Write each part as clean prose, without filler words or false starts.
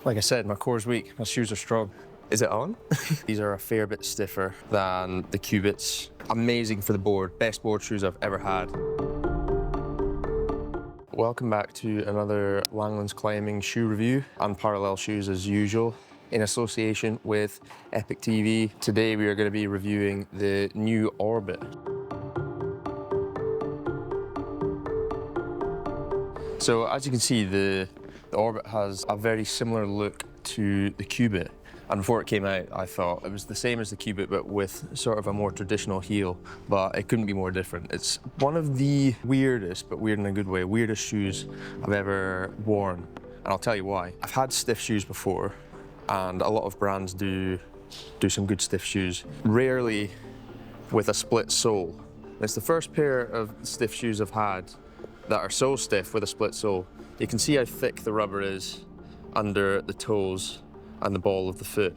Like I said, my core's weak, my shoes are strong. Is it on? These are a fair bit stiffer than the Cubits. Amazing for the board, best board shoes I've ever had. Welcome back to another Langlands Climbing shoe review. Unparalleled shoes as usual, in association with Epic TV. Today we are going to be reviewing the new Orbit. So as you can see, the Orbit has a very similar look to the Cubit. And before it came out, I thought it was the same as the Cubit, but with sort of a more traditional heel, but it couldn't be more different. It's one of the weirdest, but weird in a good way, weirdest shoes I've ever worn. And I'll tell you why. I've had stiff shoes before, and a lot of brands do some good stiff shoes, rarely with a split sole. It's the first pair of stiff shoes I've had that are so stiff with a split sole. You can see how thick the rubber is under the toes and the ball of the foot,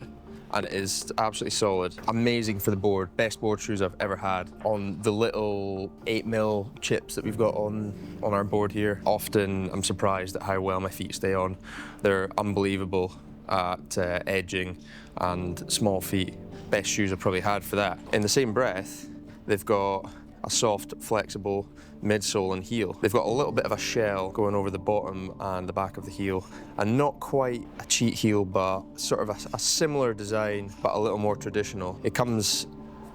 and it is absolutely solid. Amazing for the board, best board shoes I've ever had. On the little 8mm chips that we've got on our board here, often I'm surprised at how well my feet stay on. They're unbelievable at edging and small feet. Best shoes I've probably had for that. In the same breath, they've got a soft, flexible midsole and heel. They've got a little bit of a shell going over the bottom and the back of the heel, and not quite a cheat heel, but sort of a similar design, but a little more traditional. It comes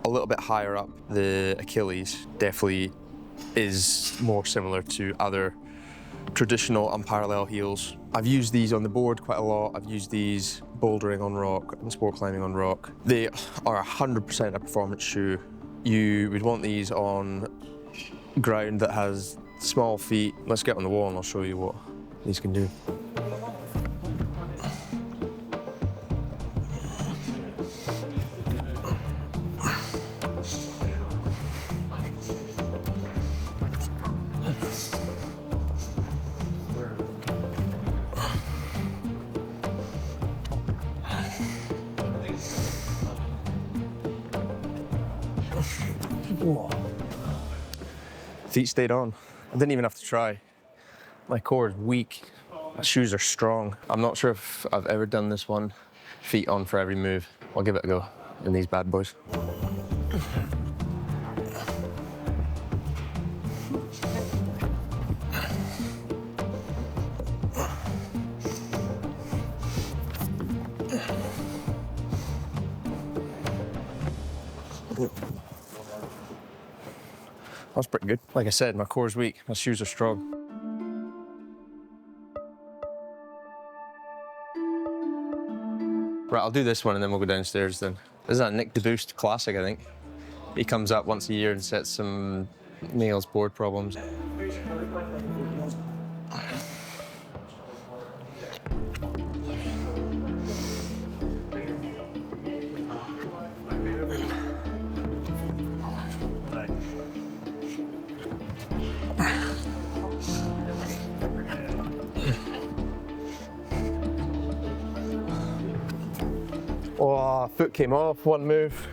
a little bit higher up the Achilles, definitely is more similar to other traditional Unparalleled heels. I've used these on the board quite a lot. I've used these bouldering on rock and sport climbing on rock. They are 100% a performance shoe. You would want these on ground that has small feet. Let's get on the wall and I'll show you what these can do. Whoa. Feet stayed on. I didn't even have to try. My core is weak. My shoes are strong. I'm not sure if I've ever done this one. Feet on for every move. I'll give it a go in these bad boys. That's pretty good. Like I said, my core's weak, my shoes are strong. Right, I'll do this one and then we'll go downstairs then. This is a Nick DeBoost classic, I think. He comes up once a year and sets some nails board problems. Oh, foot came off, one move.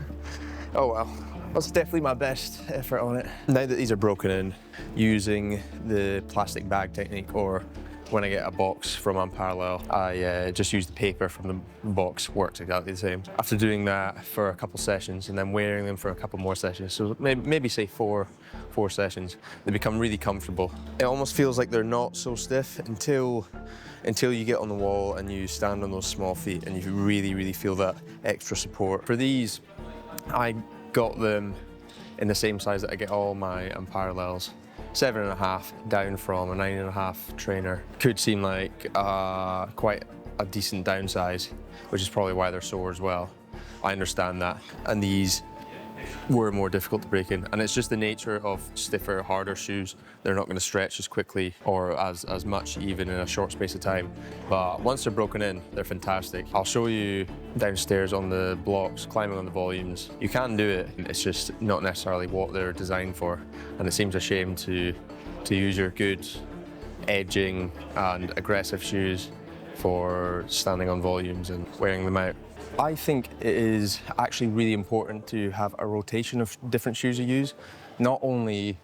Oh well, that's definitely my best effort on it. Now that these are broken in, using the plastic bag technique, or when I get a box from Unparalleled, I just use the paper from the box, works exactly the same. After doing that for a couple sessions and then wearing them for a couple more sessions, so maybe say four sessions, they become really comfortable. It almost feels like they're not so stiff until you get on the wall and you stand on those small feet and you really, really feel that extra support. For these, I got them in the same size that I get all my Unparallels. 7.5 down from a 9.5 trainer. Could seem like quite a decent downsize, which is probably why they're sore as well. I understand that. And these were more difficult to break in, and it's just the nature of stiffer, harder shoes. They're not going to stretch as quickly or as much even in a short space of time, but once they're broken in, they're fantastic. I'll show you downstairs on the blocks, climbing on the volumes. You can do it, it's just not necessarily what they're designed for, and it seems a shame to use your good edging and aggressive shoes for standing on volumes and wearing them out. I think it is actually really important to have a rotation of different shoes you use, not only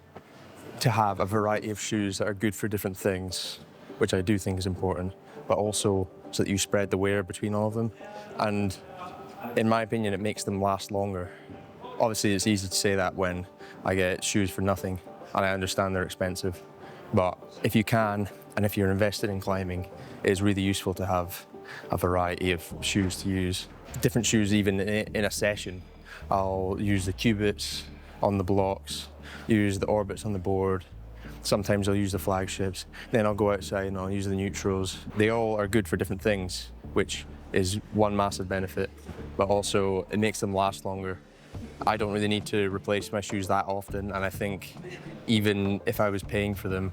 to have a variety of shoes that are good for different things, which I do think is important, but also so that you spread the wear between all of them. And in my opinion, it makes them last longer. Obviously, it's easy to say that when I get shoes for nothing, and I understand they're expensive. But if you can, and if you're invested in climbing, it's really useful to have a variety of shoes to use. Different shoes, even in a session. I'll use the Cubits on the blocks, use the Orbits on the board. Sometimes I'll use the flagships. Then I'll go outside and I'll use the neutrals. They all are good for different things, which is one massive benefit, but also it makes them last longer. I don't really need to replace my shoes that often, and I think even if I was paying for them,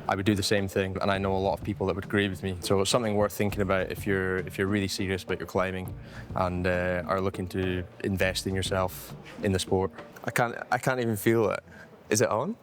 I would do the same thing, and I know a lot of people that would agree with me. So it's something worth thinking about if you're really serious about your climbing and are looking to invest in yourself in the sport. I can't even feel it. Is it on?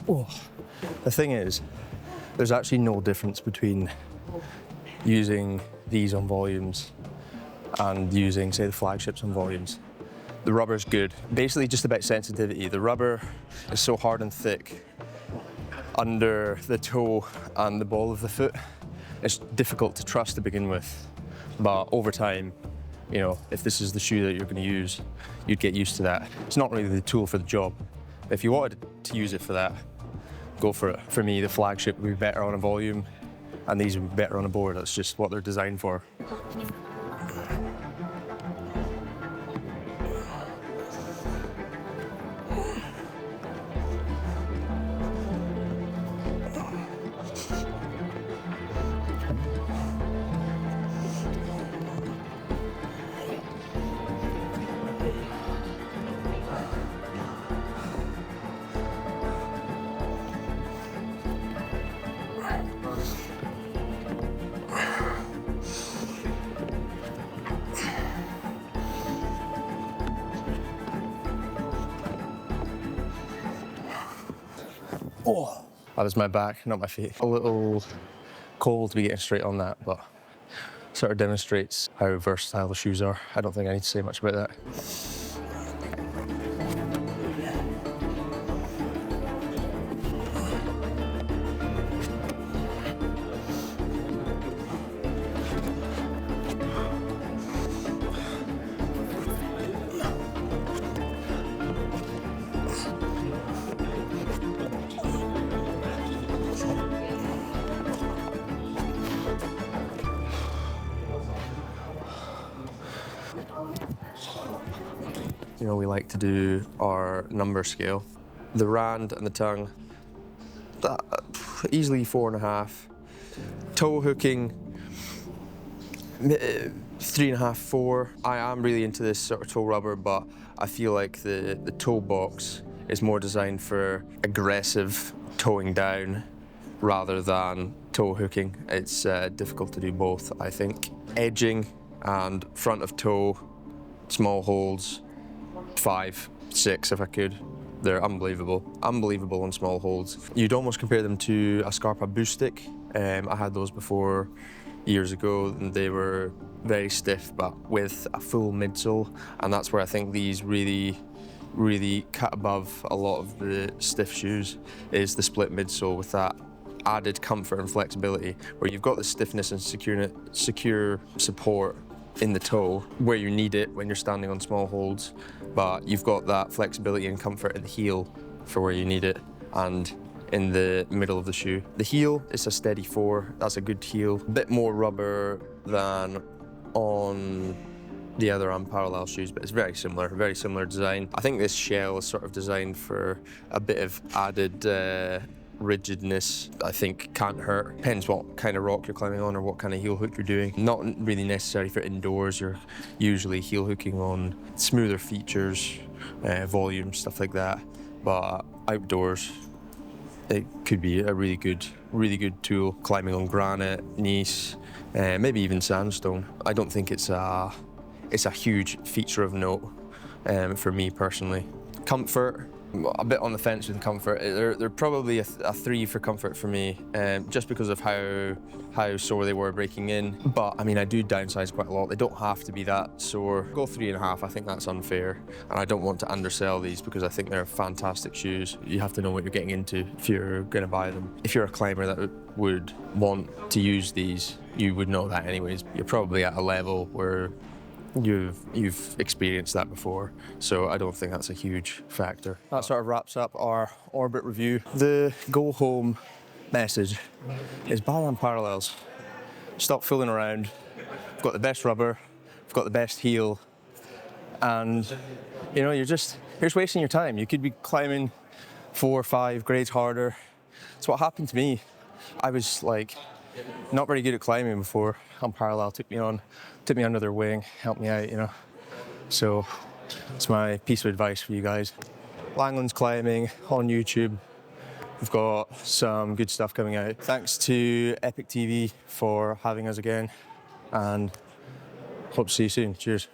Oh, the thing is, there's actually no difference between using these on volumes and using, say, the flagships on volumes. The rubber's good. Basically just about sensitivity. The rubber is so hard and thick under the toe and the ball of the foot. It's difficult to trust to begin with, but over time, you know, if this is the shoe that you're going to use, you'd get used to that. It's not really the tool for the job. If you wanted to use it for that, go for it. For me, the flagship would be better on a volume, and these would be better on a board. That's just what they're designed for. Oh, that was my back, not my feet. A little cold to be getting straight on that, but sort of demonstrates how versatile the shoes are. I don't think I need to say much about that. You know, we like to do our number scale. The rand and the tongue, easily 4.5. Toe hooking, 3.5, 4. I am really into this sort of toe rubber, but I feel like the toe box is more designed for aggressive toeing down rather than toe hooking. It's difficult to do both, I think. Edging and front of toe, small holds, 5, 6 if I could. They're unbelievable. Unbelievable on small holds. You'd almost compare them to a Scarpa boost stick. I had those before years ago, and they were very stiff, but with a full midsole. And that's where I think these really cut above a lot of the stiff shoes, is the split midsole with that added comfort and flexibility, where you've got the stiffness and secure support in the toe where you need it when you're standing on small holds, but you've got that flexibility and comfort at the heel for where you need it and in the middle of the shoe. The heel is a steady 4, that's a good heel. A bit more rubber than on the other Unparallel shoes, but it's very similar design. I think this shell is sort of designed for a bit of added rigidness, I think, can't hurt. Depends what kind of rock you're climbing on or what kind of heel hook you're doing. Not really necessary for indoors. You're usually heel hooking on smoother features, volume, stuff like that. But outdoors, it could be a really good tool. Climbing on granite, gneiss, maybe even sandstone. I don't think it's a huge feature of note for me personally. Comfort, a bit on the fence with comfort. They're probably a 3 for comfort for me, just because of how sore they were breaking in. But I mean, I do downsize quite a lot. They don't have to be that sore. Go 3.5. I think that's unfair, and I don't want to undersell these because I think they're fantastic shoes. You have to know what you're getting into if you're going to buy them. If you're a climber that would want to use these, you would know that anyways. You're probably at a level where you've experienced that before, so I don't think that's a huge factor. That sort of wraps up our Orbit review. The go home message is buy Unparallels. Stop fooling around. We've got the best rubber, we've got the best heel, and you know, you're just wasting your time. You could be climbing 4 or 5 grades harder. It's what happened to me. I was like not very good at climbing before Unparallel took me under their wing, helped me out, you know. So it's my piece of advice for you guys. Langland's Climbing on YouTube. We've got some good stuff coming out. Thanks to Epic TV for having us again, and hope to see you soon. Cheers.